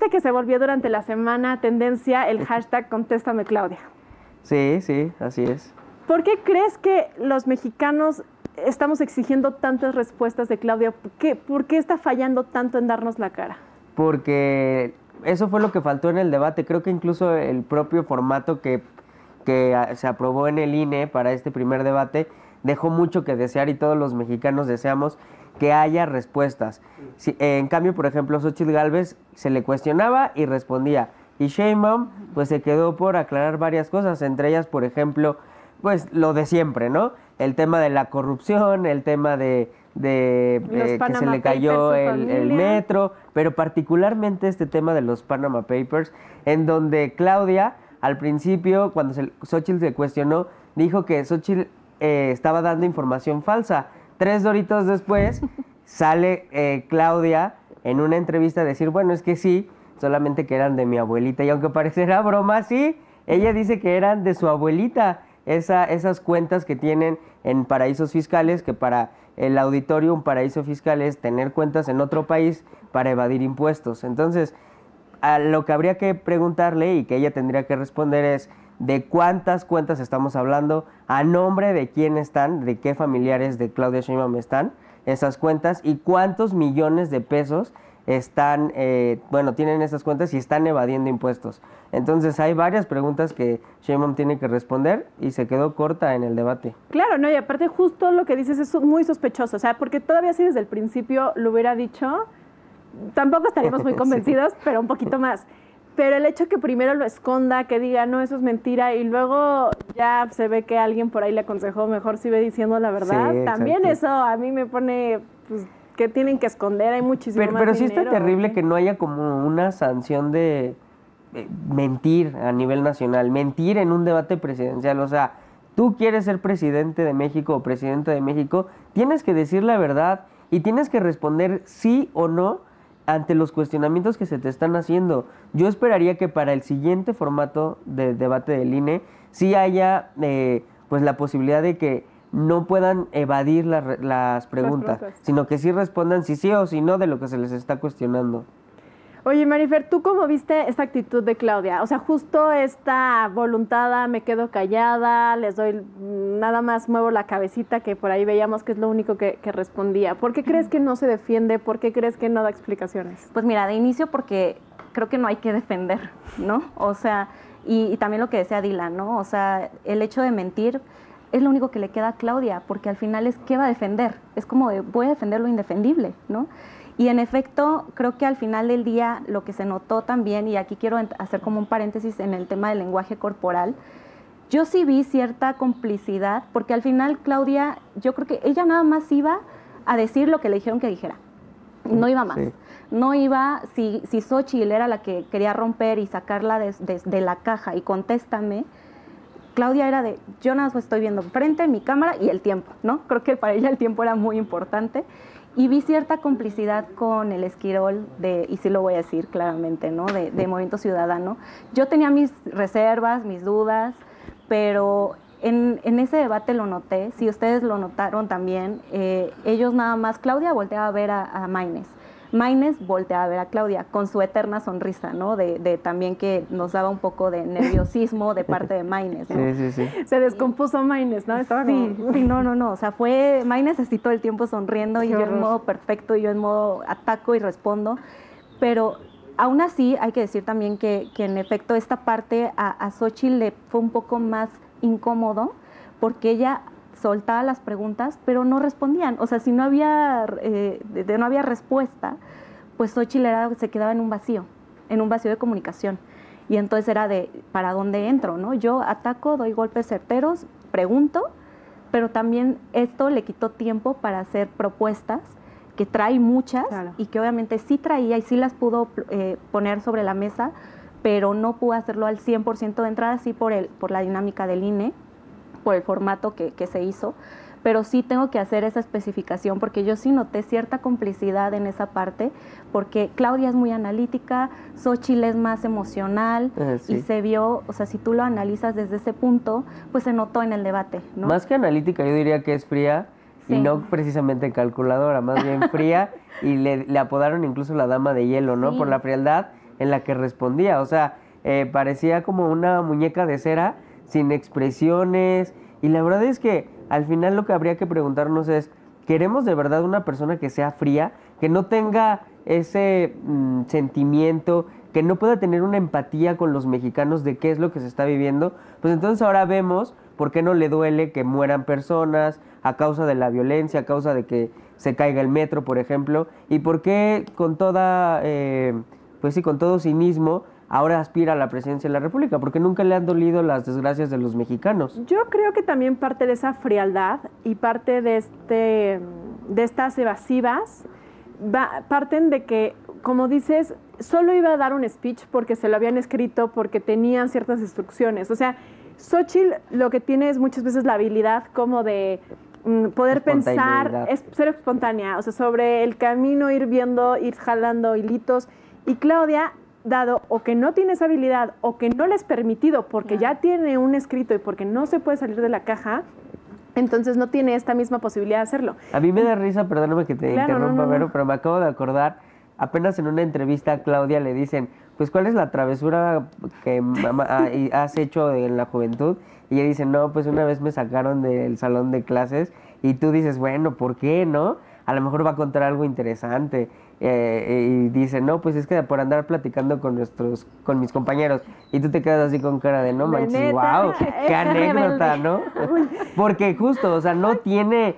viste que se volvió durante la semana tendencia el hashtag Contéstame Claudia. Sí, sí, así es. ¿Por qué crees que los mexicanos estamos exigiendo tantas respuestas de Claudia? ¿Por qué está fallando tanto en darnos la cara? Porque eso fue lo que faltó en el debate. Creo que incluso el propio formato que se aprobó en el INE para este primer debate dejó mucho que desear y todos los mexicanos deseamos que haya respuestas. En cambio, por ejemplo, Xóchitl Gálvez se le cuestionaba y respondía. Y Sheinbaum pues se quedó por aclarar varias cosas, entre ellas, por ejemplo, pues lo de siempre, ¿no? El tema de la corrupción, el tema de que se le cayó el metro, pero particularmente este tema de los Panama Papers, en donde Claudia, al principio, cuando Xóchitl se cuestionó, dijo que Xóchitl estaba dando información falsa. 3 doritos después, sale Claudia en una entrevista a decir, bueno, es que sí, solamente que eran de mi abuelita, y aunque pareciera broma, sí, ella dice que eran de su abuelita, esas cuentas que tienen en paraísos fiscales, que para el auditorio un paraíso fiscal es tener cuentas en otro país para evadir impuestos. Entonces, a lo que habría que preguntarle y que ella tendría que responder es de cuántas cuentas estamos hablando, a nombre de quién están, de qué familiares de Claudia Sheinbaum están esas cuentas y cuántos millones de pesos están, tienen esas cuentas y están evadiendo impuestos. Entonces hay varias preguntas que Sheinbaum tiene que responder y se quedó corta en el debate. Claro, no, y aparte justo lo que dices es muy sospechoso, o sea, porque todavía si desde el principio lo hubiera dicho, tampoco estaríamos muy convencidos, sí, pero un poquito más. Pero el hecho que primero lo esconda, que diga, no, eso es mentira, y luego ya se ve que alguien por ahí le aconsejó, mejor sigue diciendo la verdad, sí, también eso a mí me pone, pues, que tienen que esconder, hay muchísimo más pero sí dinero, está terrible que no haya como una sanción de mentir a nivel nacional, mentir en un debate presidencial, o sea, tú quieres ser presidente de México o presidenta de México, tienes que decir la verdad y tienes que responder sí o no ante los cuestionamientos que se te están haciendo. Yo esperaría que para el siguiente formato de debate del INE sí haya pues la posibilidad de que no puedan evadir las preguntas, sino que sí respondan si sí o si no de lo que se les está cuestionando. Oye, Marifer, ¿tú cómo viste esta actitud de Claudia? O sea, justo esta voluntad, me quedo callada, les doy, nada más muevo la cabecita, que por ahí veíamos que es lo único que respondía. ¿Por qué crees que no se defiende? ¿Por qué crees que no da explicaciones? Pues mira, de inicio porque creo que no hay que defender, ¿no? O sea, y también lo que decía Dylan, ¿no? O sea, el hecho de mentir es lo único que le queda a Claudia, porque al final es ¿qué va a defender? Es como de, voy a defender lo indefendible, ¿no? Y en efecto, creo que al final del día lo que se notó también, y aquí quiero hacer como un paréntesis en el tema del lenguaje corporal, yo sí vi cierta complicidad, porque al final Claudia, yo creo que ella nada más iba a decir lo que le dijeron que dijera, no iba más. Sí. No iba, si Xóchitl era la que quería romper y sacarla de la caja y contéstame, Claudia era de, yo nada más estoy viendo frente, mi cámara y el tiempo, ¿no? Creo que para ella el tiempo era muy importante. Y vi cierta complicidad con el Esquirol, y sí lo voy a decir claramente, ¿no? De Movimiento Ciudadano. Yo tenía mis reservas, mis dudas, pero en ese debate lo noté. Si ustedes lo notaron también, ellos nada más, Claudia volteaba a ver a Maynes. Maynes volteaba a ver a Claudia con su eterna sonrisa, ¿no? De también que nos daba un poco de nerviosismo de parte de Maynes, ¿no? Sí. Se descompuso Maynes, ¿no? Estaba sí, no. O sea, fue Maynes así todo el tiempo sonriendo y yo en modo perfecto y yo en modo ataco y respondo. Pero aún así hay que decir también que en efecto esta parte a Xóchitl le fue un poco más incómodo porque ella soltaba las preguntas, pero no respondían. O sea, si no había respuesta, pues Xóchitl se quedaba en un vacío de comunicación. Y entonces era de, ¿para dónde entro? ¿No? Yo ataco, doy golpes certeros, pregunto, pero también esto le quitó tiempo para hacer propuestas, que trae muchas, claro, y que obviamente sí traía y sí las pudo poner sobre la mesa, pero no pudo hacerlo al 100% de entrada, sí por la dinámica del INE, por el formato que se hizo, pero sí tengo que hacer esa especificación porque yo sí noté cierta complicidad en esa parte, porque Claudia es muy analítica, Xóchitl es más emocional, sí, y se vio, o sea, si tú lo analizas desde ese punto, pues se notó en el debate, ¿no? Más que analítica, yo diría que es fría, sí, y no precisamente calculadora, más bien fría, y le apodaron incluso la dama de hielo, ¿no? Sí. Por la frialdad en la que respondía. O sea, parecía como una muñeca de cera, sin expresiones. Y la verdad es que al final lo que habría que preguntarnos es, ¿queremos de verdad una persona que sea fría, que no tenga ese sentimiento, que no pueda tener una empatía con los mexicanos de qué es lo que se está viviendo? Pues entonces ahora vemos por qué no le duele que mueran personas a causa de la violencia, a causa de que se caiga el metro, por ejemplo, y por qué con toda, pues sí, con todo cinismo, ahora aspira a la presidencia de la República, porque nunca le han dolido las desgracias de los mexicanos. Yo creo que también parte de esa frialdad y parte de estas evasivas parten de que, como dices, solo iba a dar un speech porque se lo habían escrito, porque tenían ciertas instrucciones. O sea, Xóchitl lo que tiene es muchas veces la habilidad como de poder pensar, ser espontánea, o sea, sobre el camino ir viendo, ir jalando hilitos. Y Claudia, dado o que no tiene esa habilidad o que no le es permitido porque ya tiene un escrito y porque no se puede salir de la caja, entonces no tiene esta misma posibilidad de hacerlo. A mí me da risa, perdóname que te interrumpa, Vero, pero me acabo de acordar, apenas en una entrevista a Claudia le dicen, pues, ¿cuál es la travesura que has hecho en la juventud? Y ella dice, no, pues una vez me sacaron del salón de clases, y tú dices, bueno, ¿por qué, no? A lo mejor va a contar algo interesante. Y dice, no, pues es que por andar platicando con mis compañeros, y tú te quedas así con cara de no manches, wow, qué anécdota, ¿no? Porque justo, o sea, no tiene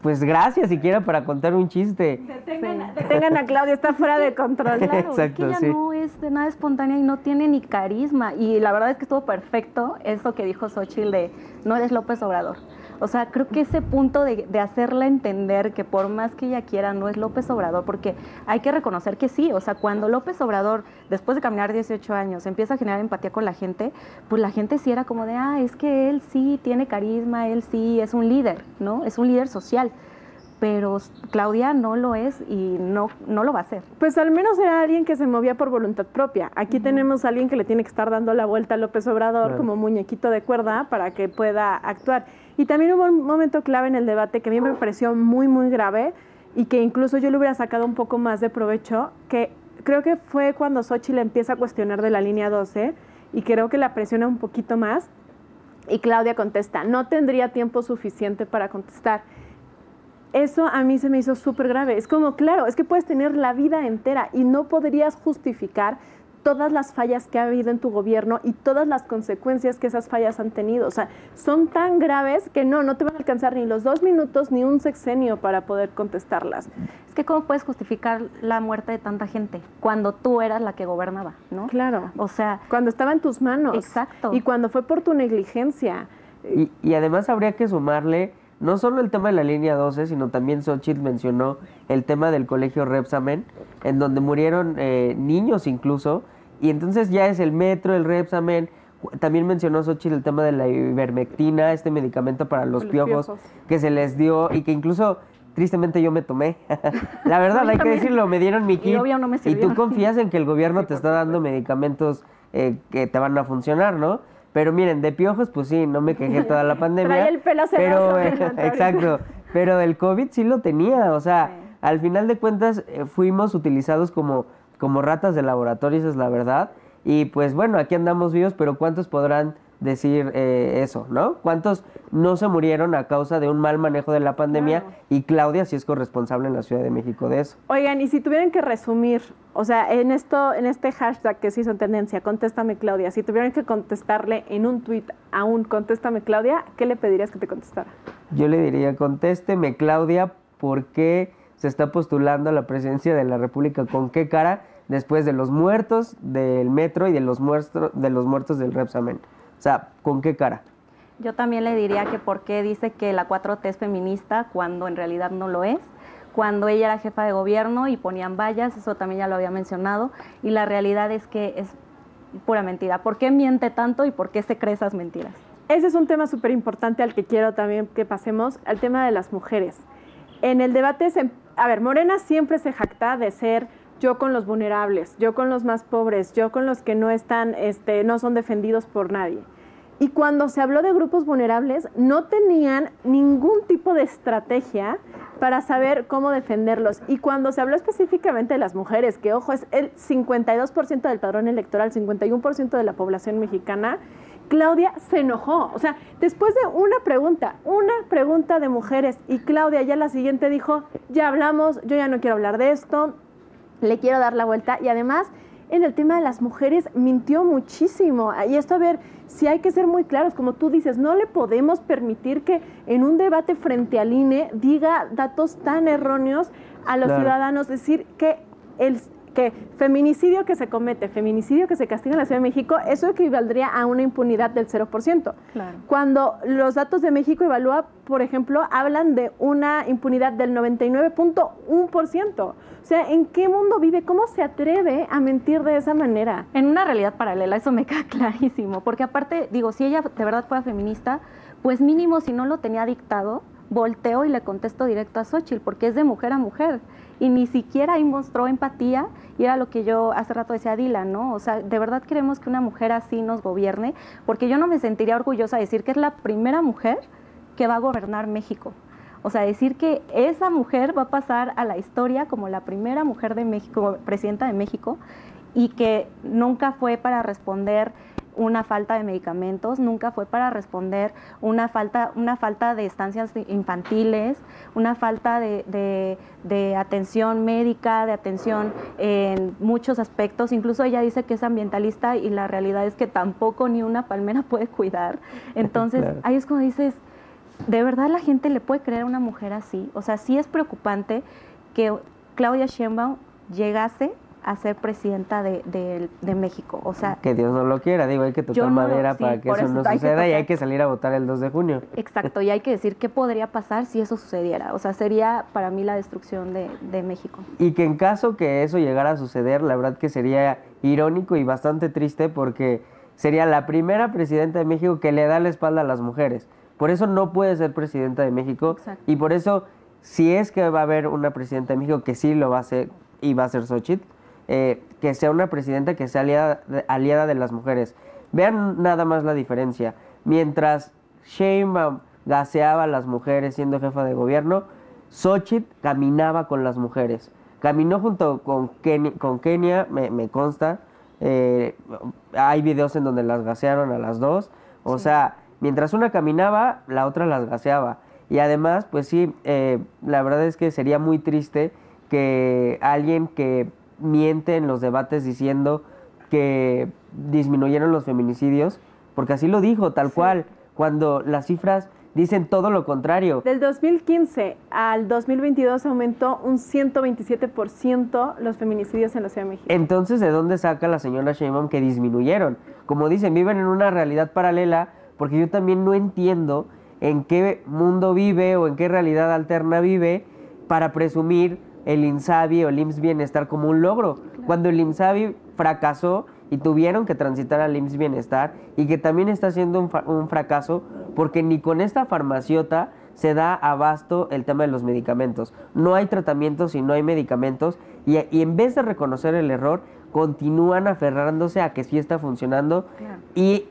pues gracia siquiera para contar un chiste. Detengan a Claudia, está fuera de control. Claro, exacto, es que ella no es de nada espontánea y no tiene ni carisma. Y la verdad es que estuvo perfecto eso que dijo Xóchitl de no eres López Obrador. O sea, creo que ese punto de hacerla entender que por más que ella quiera, no es López Obrador, porque hay que reconocer que sí, o sea, cuando López Obrador, después de caminar 18 años, empieza a generar empatía con la gente, pues la gente sí era como de, es que él sí tiene carisma, él sí es un líder, ¿no? Es un líder social. Pero Claudia no lo es y no lo va a hacer. Pues al menos era alguien que se movía por voluntad propia. Aquí tenemos a alguien que le tiene que estar dando la vuelta a López Obrador como muñequito de cuerda para que pueda actuar. Y también hubo un momento clave en el debate que a mí me pareció muy, muy grave y que incluso yo le hubiera sacado un poco más de provecho, que creo que fue cuando Xóchitl empieza a cuestionar de la línea 12 y creo que la presiona un poquito más y Claudia contesta, no tendría tiempo suficiente para contestar. Eso a mí se me hizo súper grave. Es como, claro, es que puedes tener la vida entera y no podrías justificar todas las fallas que ha habido en tu gobierno y todas las consecuencias que esas fallas han tenido. O sea, son tan graves que no te van a alcanzar ni los 2 minutos ni un sexenio para poder contestarlas. Es que ¿cómo puedes justificar la muerte de tanta gente cuando tú eras la que gobernaba, no? Claro. O sea, cuando estaba en tus manos. Exacto. Y cuando fue por tu negligencia. Y además habría que sumarle no solo el tema de la línea 12, sino también Xóchitl mencionó el tema del colegio Repsamen, en donde murieron niños incluso, y entonces ya es el metro, el Repsamen. También mencionó Xóchitl el tema de la ivermectina, este medicamento para los piojos que se les dio y que incluso tristemente yo me tomé. La verdad, hay que decirlo, me dieron mi kit. Y, no me y tú confías en que el gobierno te está dando medicamentos que te van a funcionar, ¿no? Pero miren, de piojos, pues sí, no me quejé toda la pandemia. Trae el pelo pero exacto, pero del COVID sí lo tenía, o sea, Sí. Al final de cuentas fuimos utilizados como ratas de laboratorio, esa es la verdad. Y pues bueno, aquí andamos vivos, pero ¿cuántos podrán decir eso, no? ¿Cuántos no se murieron a causa de un mal manejo de la pandemia? Claro. Y Claudia sí es corresponsable en la Ciudad de México de eso. Oigan, y si tuvieran que resumir, o sea, en este hashtag que se hizo en tendencia, Contéstame Claudia, si tuvieran que contestarle en un tuit a un Contéstame Claudia, ¿qué le pedirías que te contestara? Yo le diría, contésteme Claudia, ¿por qué se está postulando a la presidencia de la República? ¿Con qué cara? Después de los muertos del metro y de los muertos del Repsamen. O sea, ¿con qué cara? Yo también le diría que por qué dice que la 4T es feminista cuando en realidad no lo es. Cuando ella era jefa de gobierno y ponían vallas, eso también ya lo había mencionado, y la realidad es que es pura mentira. ¿Por qué miente tanto y por qué se cree esas mentiras? Ese es un tema súper importante al que quiero también que pasemos, al tema de las mujeres. En el debate, Morena siempre se jacta de ser yo con los vulnerables, yo con los más pobres, yo con los que no están, no son defendidos por nadie. Y cuando se habló de grupos vulnerables, no tenían ningún tipo de estrategia para saber cómo defenderlos. Y cuando se habló específicamente de las mujeres, que ojo, es el 52% del padrón electoral, 51% de la población mexicana, Claudia se enojó. O sea, después de una pregunta de mujeres, y Claudia ya la siguiente dijo, ya hablamos, yo ya no quiero hablar de esto, le quiero dar la vuelta. Y además, en el tema de las mujeres, mintió muchísimo. Y esto, a ver, sí hay que ser muy claros, como tú dices, no le podemos permitir que en un debate frente al INE diga datos tan erróneos a los ciudadanos, decir que feminicidio que se comete, feminicidio que se castiga en la Ciudad de México, eso equivaldría a una impunidad del 0%. Claro. Cuando los datos de México Evalúa, por ejemplo, hablan de una impunidad del 99.1%. O sea, ¿en qué mundo vive? ¿Cómo se atreve a mentir de esa manera? En una realidad paralela, eso me queda clarísimo, porque aparte, digo, si ella de verdad fuera feminista, pues mínimo si no lo tenía dictado, volteo y le contesto directo a Xóchitl, porque es de mujer a mujer. Y ni siquiera ahí mostró empatía, y era lo que yo hace rato decía Dylan, ¿no? O sea, de verdad queremos que una mujer así nos gobierne, porque yo no me sentiría orgullosa de decir que es la primera mujer que va a gobernar México. O sea, decir que esa mujer va a pasar a la historia como la primera mujer de México, presidenta de México, y que nunca fue para responder una falta de medicamentos, nunca fue para responder una falta de estancias infantiles, una falta de atención médica, de atención en muchos aspectos. Incluso ella dice que es ambientalista y la realidad es que tampoco ni una palmera puede cuidar. Entonces, claro, ahí es cuando dices, ¿de verdad la gente le puede creer a una mujer así? O sea, sí es preocupante que Claudia Sheinbaum llegase a ser presidenta de México. O sea, que Dios no lo quiera, digo, hay que tocar madera para que eso no suceda, y hay que salir a votar el 2 de junio. Exacto, y hay que decir qué podría pasar si eso sucediera. O sea, sería para mí la destrucción de México. Y que en caso que eso llegara a suceder, la verdad que sería irónico y bastante triste, porque sería la primera presidenta de México que le da la espalda a las mujeres. Por eso no puede ser presidenta de México. Exacto. Y por eso, si es que va a haber una presidenta de México, que sí lo va a hacer, y va a ser Xóchitl, que sea una presidenta que sea aliada de las mujeres. Vean nada más la diferencia. Mientras Sheinbaum gaseaba a las mujeres siendo jefa de gobierno, Xóchitl caminaba con las mujeres. Caminó junto con Kenia, me consta. Hay videos en donde las gasearon a las dos. O sea, mientras una caminaba, la otra las gaseaba. Y además, pues sí, la verdad es que sería muy triste que alguien que miente en los debates diciendo que disminuyeron los feminicidios, porque así lo dijo, tal cual, cuando las cifras dicen todo lo contrario. Del 2015 al 2022 aumentó un 127% los feminicidios en la Ciudad de México. Entonces, ¿de dónde saca la señora Sheinbaum que disminuyeron? Como dicen, viven en una realidad paralela, porque yo también no entiendo en qué mundo vive o en qué realidad alterna vive para presumir el INSABI o el IMSS Bienestar como un logro, claro, cuando el INSABI fracasó y tuvieron que transitar al IMSS Bienestar, y que también está siendo un fracaso porque ni con esta farmaciota se da abasto el tema de los medicamentos. No hay tratamientos y no hay medicamentos, y en vez de reconocer el error, continúan aferrándose a que sí está funcionando. Claro. Y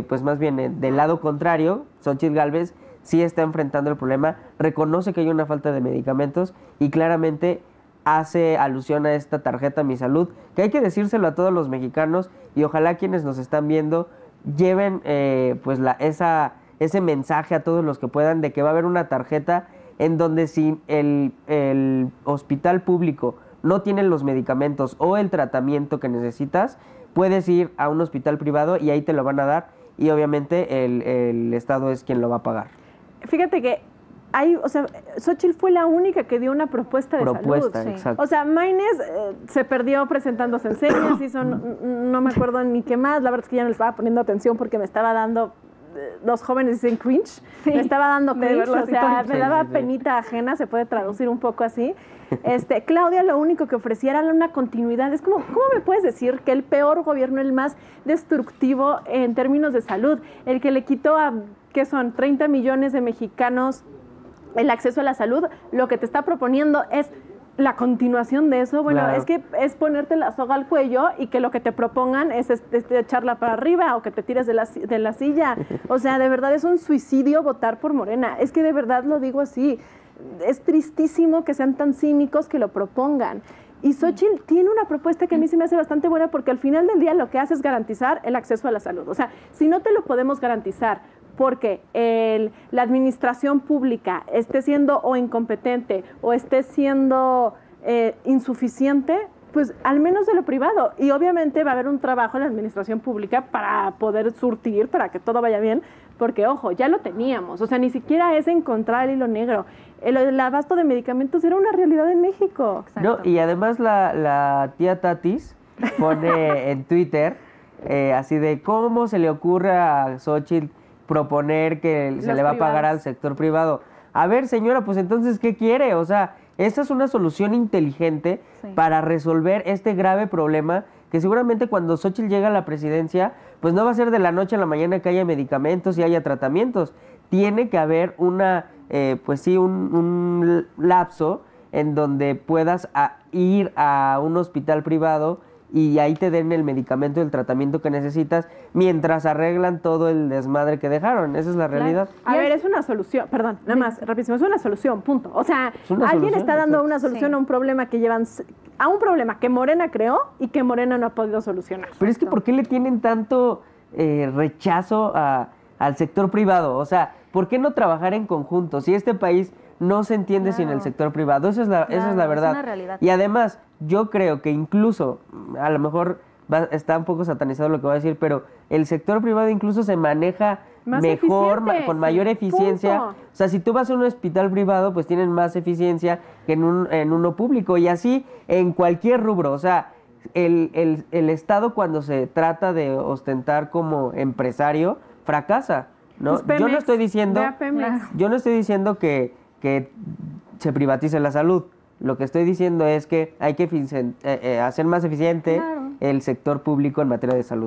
pues más bien del lado contrario, Xóchitl Gálvez sí está enfrentando el problema, reconoce que hay una falta de medicamentos y claramente hace alusión a esta tarjeta Mi Salud, que hay que decírselo a todos los mexicanos, y ojalá quienes nos están viendo lleven pues ese mensaje a todos los que puedan, de que va a haber una tarjeta en donde si el hospital público no tiene los medicamentos o el tratamiento que necesitas, puedes ir a un hospital privado y ahí te lo van a dar, y obviamente el Estado es quien lo va a pagar. Fíjate que Xóchitl fue la única que dio una propuesta de salud. Exacto. O sea, Maynes se perdió presentándose en series, no me acuerdo ni qué más. La verdad es que ya no le estaba poniendo atención porque me estaba dando, los jóvenes dicen cringe, me estaba dando cringe, o sea, me daba penita ajena, se puede traducir un poco así. Claudia lo único que ofrecía era una continuidad. Es como, ¿cómo me puedes decir que el peor gobierno, el más destructivo en términos de salud, el que le quitó a, ¿qué son?, 30 millones de mexicanos el acceso a la salud, lo que te está proponiendo es la continuación de eso, bueno, Claro. es que es ponerte la soga al cuello y que lo que te propongan es echarla para arriba o que te tires de la silla. O sea, de verdad es un suicidio votar por Morena. Es que de verdad lo digo así. Es tristísimo que sean tan cínicos que lo propongan. Y Xóchitl tiene una propuesta que a mí se me hace bastante buena porque al final del día lo que hace es garantizar el acceso a la salud. O sea, si no te lo podemos garantizar porque la administración pública esté siendo o incompetente o esté siendo insuficiente, pues al menos de lo privado. Y obviamente va a haber un trabajo en la administración pública para poder surtir, para que todo vaya bien, porque ojo, ya lo teníamos. O sea, ni siquiera es encontrar el hilo negro. El abasto de medicamentos era una realidad en México. No, y además la tía Tatis pone en Twitter así de cómo se le ocurre a Xóchitl proponer que se Los le va a pagar privados. al sector privado. A ver, señora, pues entonces, ¿qué quiere? O sea, esta es una solución inteligente Sí. para resolver este grave problema que seguramente cuando Xóchitl llega a la presidencia, pues no va a ser de la noche a la mañana que haya medicamentos y haya tratamientos. Tiene que haber pues sí, un lapso en donde puedas ir a un hospital privado y ahí te den el medicamento y el tratamiento que necesitas mientras arreglan todo el desmadre que dejaron. Esa es la realidad. A ver, es una solución, perdón, nada más, rapidísimo, es una solución, punto. O sea, Es una alguien solución, está dando exacto. una solución Sí. a un problema que a un problema que Morena creó y que Morena no ha podido solucionar. Pero es que ¿por qué le tienen tanto rechazo al sector privado? O sea, ¿por qué no trabajar en conjunto? Si este país no se entiende sin el Claro. sector privado, esa es la Claro, es verdad. una realidad. Y además, yo creo que incluso, a lo mejor está un poco satanizado lo que voy a decir, pero el sector privado incluso se maneja Más mejor, eficiente. con mayor eficiencia. Punto. O sea, si tú vas a un hospital privado, pues tienen más eficiencia que en uno público. Y así en cualquier rubro. O sea, el Estado cuando se trata de ostentar como empresario, fracasa, ¿no? Pues Yo no Pemex, estoy diciendo... ve a Pemex. Yo no estoy diciendo que se privatice la salud. Lo que estoy diciendo es que hay que hacer más eficiente Claro. el sector público en materia de salud.